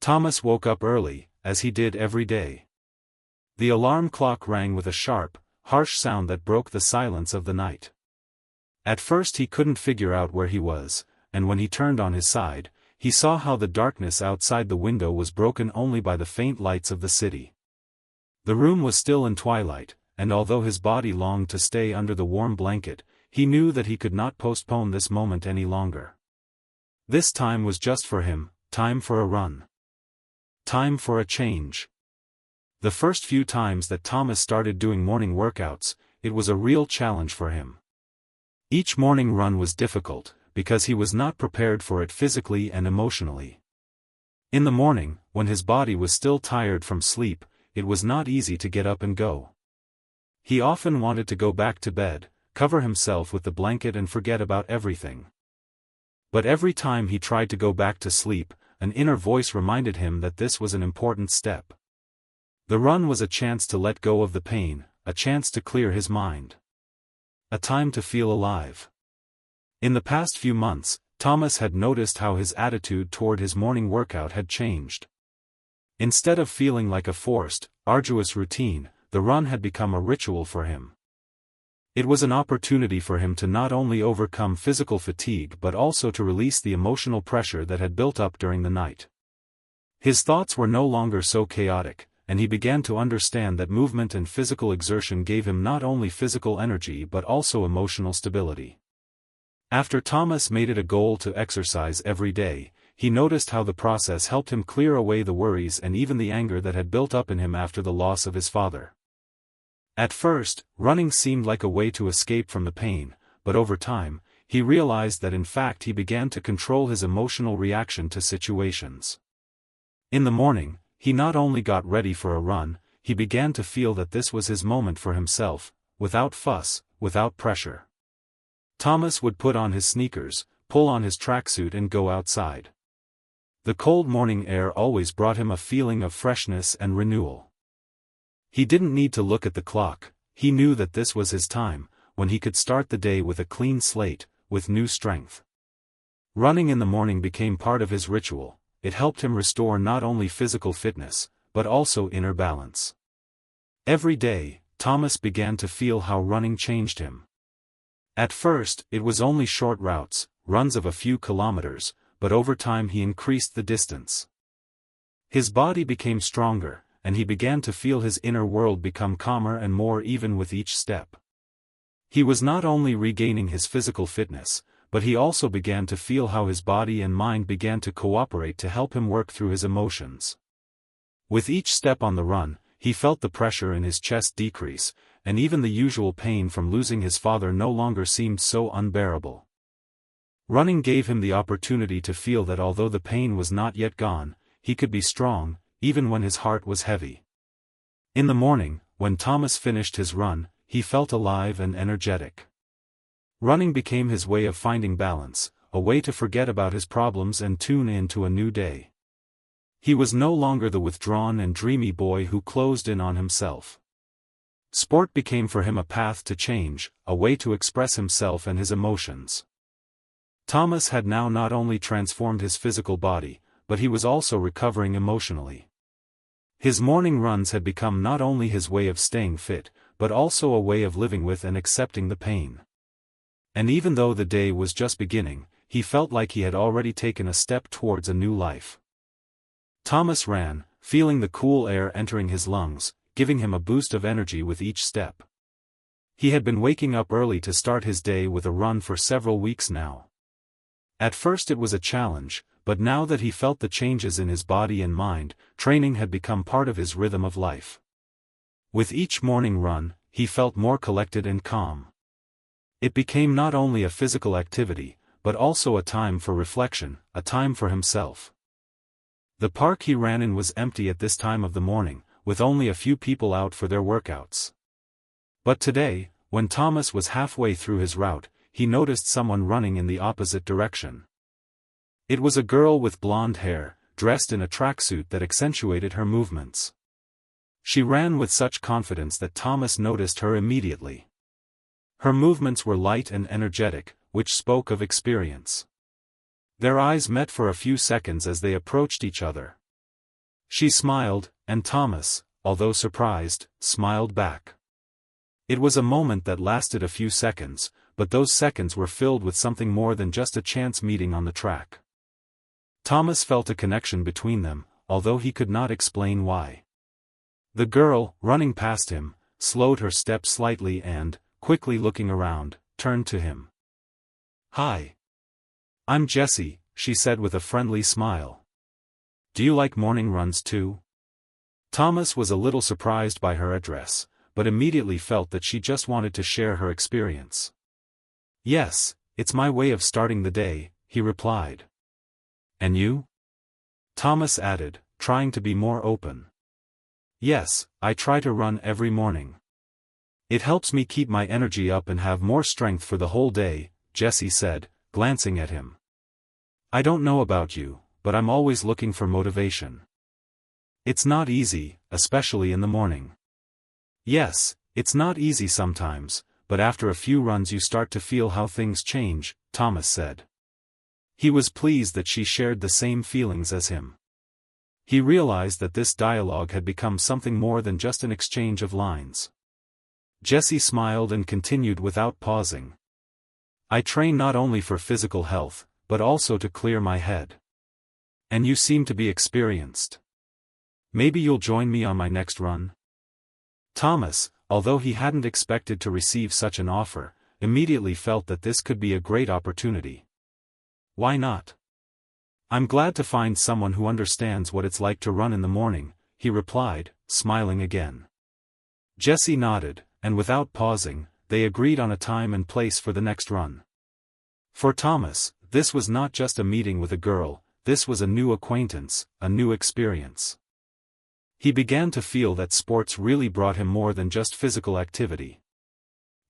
Thomas woke up early, as he did every day. The alarm clock rang with a sharp, harsh sound that broke the silence of the night. At first he couldn't figure out where he was, and when he turned on his side, he saw how the darkness outside the window was broken only by the faint lights of the city. The room was still in twilight, and although his body longed to stay under the warm blanket, he knew that he could not postpone this moment any longer. This time was just for him, time for a run. Time for a change. The first few times that Thomas started doing morning workouts, it was a real challenge for him. Each morning run was difficult, because he was not prepared for it physically and emotionally. In the morning, when his body was still tired from sleep, it was not easy to get up and go. He often wanted to go back to bed, cover himself with the blanket and forget about everything. But every time he tried to go back to sleep, an inner voice reminded him that this was an important step. The run was a chance to let go of the pain, a chance to clear his mind. A time to feel alive. In the past few months, Thomas had noticed how his attitude toward his morning workout had changed. Instead of feeling like a forced, arduous routine, the run had become a ritual for him. It was an opportunity for him to not only overcome physical fatigue but also to release the emotional pressure that had built up during the night. His thoughts were no longer so chaotic, and he began to understand that movement and physical exertion gave him not only physical energy but also emotional stability. After Thomas made it a goal to exercise every day, he noticed how the process helped him clear away the worries and even the anger that had built up in him after the loss of his father. At first, running seemed like a way to escape from the pain, but over time, he realized that in fact he began to control his emotional reaction to situations. In the morning, he not only got ready for a run, he began to feel that this was his moment for himself, without fuss, without pressure. Thomas would put on his sneakers, pull on his tracksuit and go outside. The cold morning air always brought him a feeling of freshness and renewal. He didn't need to look at the clock, he knew that this was his time, when he could start the day with a clean slate, with new strength. Running in the morning became part of his ritual. It helped him restore not only physical fitness, but also inner balance. Every day, Thomas began to feel how running changed him. At first, it was only short routes, runs of a few kilometers, but over time he increased the distance. His body became stronger, and he began to feel his inner world become calmer and more even with each step. He was not only regaining his physical fitness, but he also began to feel how his body and mind began to cooperate to help him work through his emotions. With each step on the run, he felt the pressure in his chest decrease, and even the usual pain from losing his father no longer seemed so unbearable. Running gave him the opportunity to feel that although the pain was not yet gone, he could be strong, even when his heart was heavy. In the morning, when Thomas finished his run, he felt alive and energetic. Running became his way of finding balance, a way to forget about his problems and tune in to a new day. He was no longer the withdrawn and dreamy boy who closed in on himself. Sport became for him a path to change, a way to express himself and his emotions. Thomas had now not only transformed his physical body, but he was also recovering emotionally. His morning runs had become not only his way of staying fit, but also a way of living with and accepting the pain. And even though the day was just beginning, he felt like he had already taken a step towards a new life. Thomas ran, feeling the cool air entering his lungs, giving him a boost of energy with each step. He had been waking up early to start his day with a run for several weeks now. At first it was a challenge, but now that he felt the changes in his body and mind, training had become part of his rhythm of life. With each morning run, he felt more collected and calm. It became not only a physical activity, but also a time for reflection, a time for himself. The park he ran in was empty at this time of the morning, with only a few people out for their workouts. But today, when Thomas was halfway through his route, he noticed someone running in the opposite direction. It was a girl with blonde hair, dressed in a tracksuit that accentuated her movements. She ran with such confidence that Thomas noticed her immediately. Her movements were light and energetic, which spoke of experience. Their eyes met for a few seconds as they approached each other. She smiled, and Thomas, although surprised, smiled back. It was a moment that lasted a few seconds, but those seconds were filled with something more than just a chance meeting on the track. Thomas felt a connection between them, although he could not explain why. The girl, running past him, slowed her step slightly and, quickly looking around, turned to him. "Hi. I'm Jessie," she said with a friendly smile. "Do you like morning runs too?" Thomas was a little surprised by her address, but immediately felt that she just wanted to share her experience. "Yes, it's my way of starting the day," he replied. "And you?" Thomas added, trying to be more open. "Yes, I try to run every morning. It helps me keep my energy up and have more strength for the whole day," Jessie said, glancing at him. "I don't know about you, but I'm always looking for motivation. It's not easy, especially in the morning." "Yes, it's not easy sometimes, but after a few runs you start to feel how things change," Thomas said. He was pleased that she shared the same feelings as him. He realized that this dialogue had become something more than just an exchange of lines. Jessie smiled and continued without pausing. "I train not only for physical health, but also to clear my head. And you seem to be experienced. Maybe you'll join me on my next run?" Thomas, although he hadn't expected to receive such an offer, immediately felt that this could be a great opportunity. "Why not? I'm glad to find someone who understands what it's like to run in the morning," he replied, smiling again. Jessie nodded, and without pausing, they agreed on a time and place for the next run. For Thomas, this was not just a meeting with a girl, this was a new acquaintance, a new experience. He began to feel that sports really brought him more than just physical activity.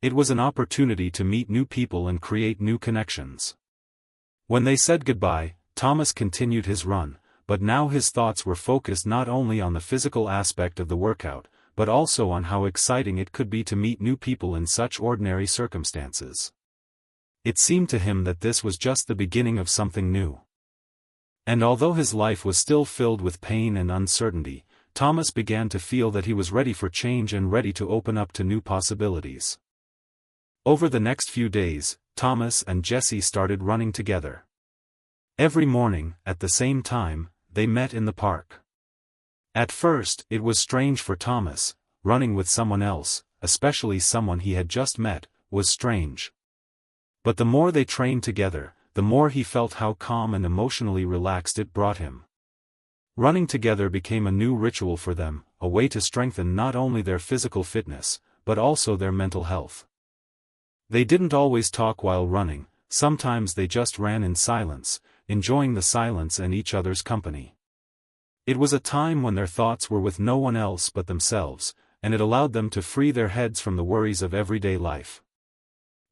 It was an opportunity to meet new people and create new connections. When they said goodbye, Thomas continued his run, but now his thoughts were focused not only on the physical aspect of the workout, but also on how exciting it could be to meet new people in such ordinary circumstances. It seemed to him that this was just the beginning of something new. And although his life was still filled with pain and uncertainty, Thomas began to feel that he was ready for change and ready to open up to new possibilities. Over the next few days, Thomas and Jessie started running together. Every morning, at the same time, they met in the park. At first, it was strange for Thomas. Running with someone else, especially someone he had just met, was strange. But the more they trained together, the more he felt how calm and emotionally relaxed it brought him. Running together became a new ritual for them, a way to strengthen not only their physical fitness, but also their mental health. They didn't always talk while running, sometimes they just ran in silence, enjoying the silence and each other's company. It was a time when their thoughts were with no one else but themselves, and it allowed them to free their heads from the worries of everyday life.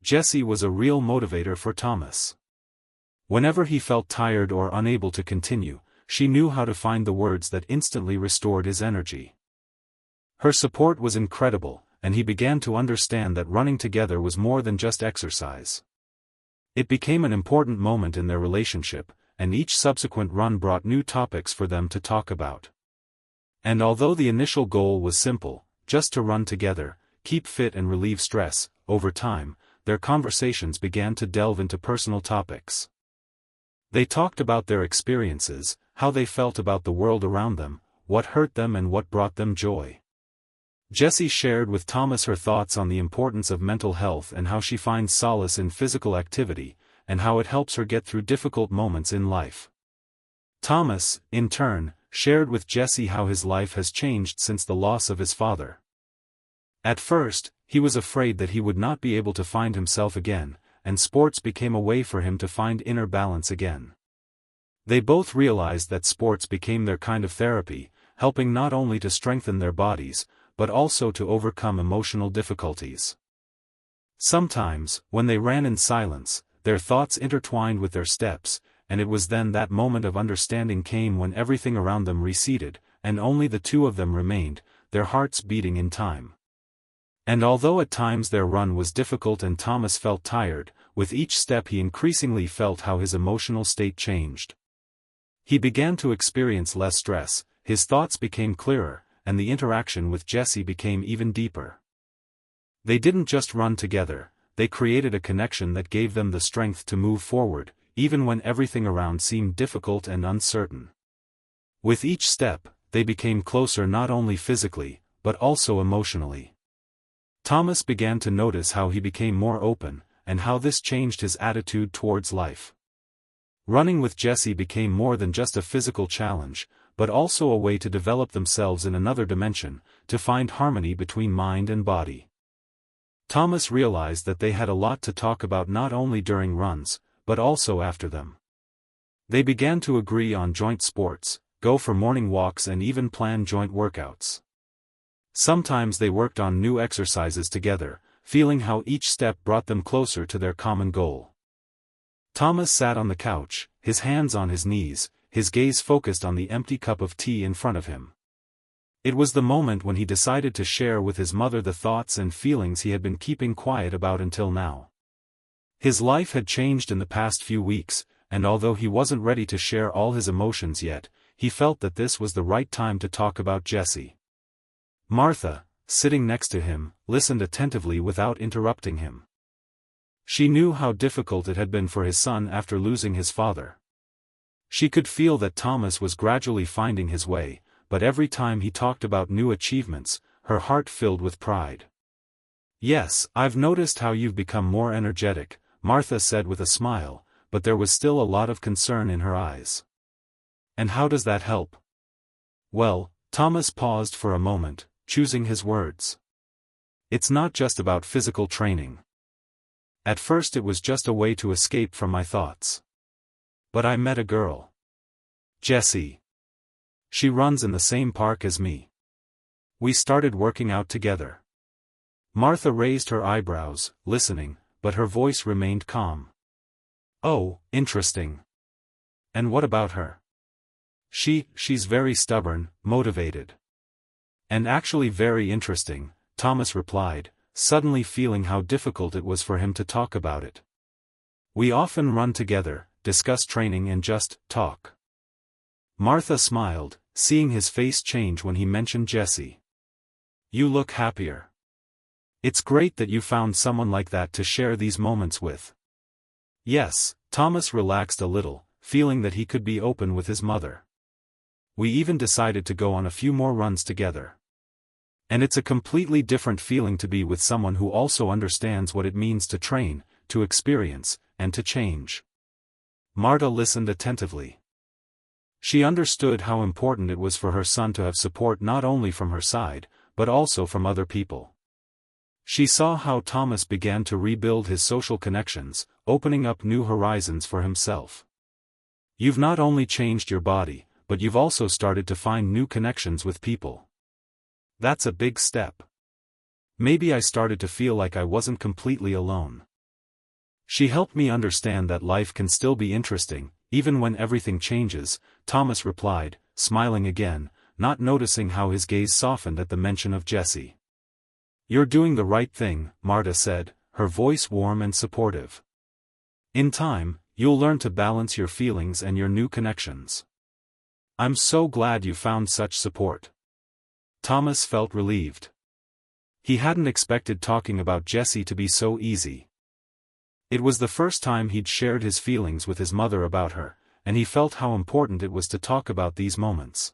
Jessie was a real motivator for Thomas. Whenever he felt tired or unable to continue, she knew how to find the words that instantly restored his energy. Her support was incredible, and he began to understand that running together was more than just exercise. It became an important moment in their relationship, and each subsequent run brought new topics for them to talk about. And although the initial goal was simple, just to run together, keep fit and relieve stress, over time, their conversations began to delve into personal topics. They talked about their experiences, how they felt about the world around them, what hurt them and what brought them joy. Jessie shared with Thomas her thoughts on the importance of mental health and how she finds solace in physical activity, and how it helps her get through difficult moments in life. Thomas, in turn, shared with Jessie how his life has changed since the loss of his father. At first, he was afraid that he would not be able to find himself again, and sports became a way for him to find inner balance again. They both realized that sports became their kind of therapy, helping not only to strengthen their bodies, but also to overcome emotional difficulties. Sometimes, when they ran in silence, their thoughts intertwined with their steps, and it was then that moment of understanding came when everything around them receded, and only the two of them remained, their hearts beating in time. And although at times their run was difficult and Thomas felt tired, with each step he increasingly felt how his emotional state changed. He began to experience less stress, his thoughts became clearer, and the interaction with Jessie became even deeper. They didn't just run together, they created a connection that gave them the strength to move forward, even when everything around seemed difficult and uncertain. With each step, they became closer not only physically, but also emotionally. Thomas began to notice how he became more open, and how this changed his attitude towards life. Running with Jessie became more than just a physical challenge, but also a way to develop themselves in another dimension, to find harmony between mind and body. Thomas realized that they had a lot to talk about not only during runs, but also after them. They began to agree on joint sports, go for morning walks and even plan joint workouts. Sometimes they worked on new exercises together, feeling how each step brought them closer to their common goal. Thomas sat on the couch, his hands on his knees, his gaze focused on the empty cup of tea in front of him. It was the moment when he decided to share with his mother the thoughts and feelings he had been keeping quiet about until now. His life had changed in the past few weeks, and although he wasn't ready to share all his emotions yet, he felt that this was the right time to talk about Jessie. Martha, sitting next to him, listened attentively without interrupting him. She knew how difficult it had been for his son after losing his father. She could feel that Thomas was gradually finding his way, but every time he talked about new achievements, her heart filled with pride. "Yes, I've noticed how you've become more energetic," Martha said with a smile, but there was still a lot of concern in her eyes. "And how does that help?" "Well," Thomas paused for a moment, choosing his words. "It's not just about physical training. At first it was just a way to escape from my thoughts. But I met a girl. Jessie. She runs in the same park as me. We started working out together." Martha raised her eyebrows, listening, but her voice remained calm. "Oh, interesting. And what about her?" She's very stubborn, motivated. And actually very interesting," Thomas replied, suddenly feeling how difficult it was for him to talk about it. "We often run together, discuss training and just talk." Martha smiled, seeing his face change when he mentioned Jessie. "You look happier. It's great that you found someone like that to share these moments with." "Yes," Thomas relaxed a little, feeling that he could be open with his mother. "We even decided to go on a few more runs together. And it's a completely different feeling to be with someone who also understands what it means to train, to experience, and to change." Martha listened attentively. She understood how important it was for her son to have support not only from her side, but also from other people. She saw how Thomas began to rebuild his social connections, opening up new horizons for himself. "You've not only changed your body, but you've also started to find new connections with people. That's a big step. Maybe I started to feel like I wasn't completely alone." She helped me understand that life can still be interesting, even when everything changes, Thomas replied, smiling again, not noticing how his gaze softened at the mention of Jessie. "You're doing the right thing," Martha said, her voice warm and supportive. "In time, you'll learn to balance your feelings and your new connections. I'm so glad you found such support." Thomas felt relieved. He hadn't expected talking about Jessie to be so easy. It was the first time he'd shared his feelings with his mother about her, and he felt how important it was to talk about these moments.